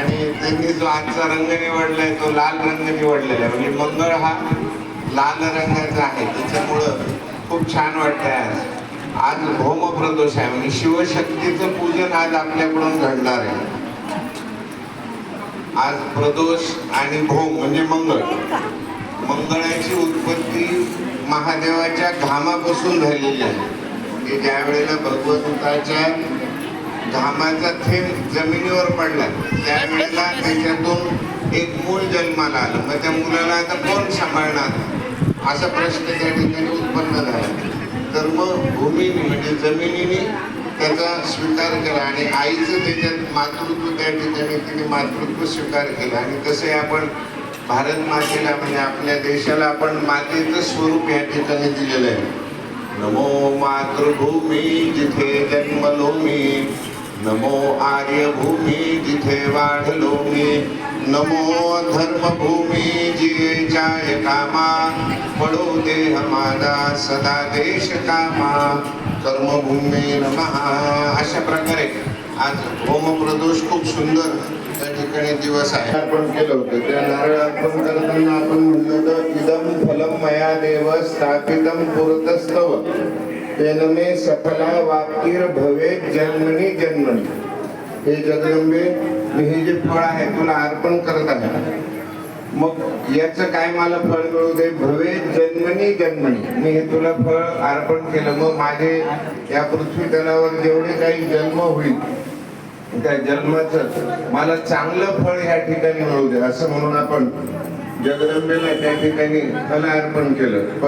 आणि त्यांनी जो आजचा रंग निवडलाय तो लाल रंग निवडलेला आहे. म्हणजे मंगळ हा लाल रंगाचा आहे, त्याच्यामुळं खूप छान वाटतंय. आज भौम प्रदोष आहे, म्हणजे शिवशक्तीचं पूजन आज आपल्याकडून घडणार आहे. आज प्रदोष आणि भौम म्हणजे मंगळ. मंगळाची उत्पत्ती महादेवाच्या घामापासून झालेली आहे, की ज्या वेळेला भगवंताच्या घामाचा थेंब जमिनीवर पडला त्यावेळेला त्याच्यातून एक मूळ जन्माला आलं. मग त्या मुलाला आता कोण सांभाळणार असा प्रश्न त्या ठिकाणी उत्पन्न झाला. तर मग भूमीने म्हणजे जमिनीने त्याचा स्वीकार केला आणि आईचं त्याच्यात मातृत्व, त्या ठिकाणी तिने मातृत्व स्वीकार केलं. आणि तसे आपण भारत मातेला म्हणजे आपल्या देशाला आपण मातेचं स्वरूप या ठिकाणी दिलेलं आहे. नमो मातृभूमी जिथे जन्मलो मी, नमो आर्यभूमी जिथे वाढलो मी, नमो धर्मभूमी जियेच्या कामा, पडो देह माझा सदा देश कामा, कर्मभूमी नमः. अशा प्रकारे आज भौम प्रदोष खूप सुंदर त्या ठिकाणी दिवस आहे. अर्पण केलं होतं. त्या नारळ अर्पण करताना आपण म्हणलं होतं, इदम फलम मया देव स्थापितम पुरतस्तव तेन मे सफला वाक्तीर भवेत जन्मनी जन्मनी. हे जगदंबे, मी हे जे फळ आहे तुला अर्पण करत आहे, मग याचं काय मला फळ मिळू दे. भवेत जन्मनी जन्मनी, मी हे तुला फळ अर्पण केलं, मग माझे या पृथ्वी तलावर जेवढे काही जन्म होईल त्या जन्माचं मला चांगलं फळ या ठिकाणी मिळू दे, असं म्हणून आपण जगदंबेला त्या ठिकाणी फल अर्पण केलं.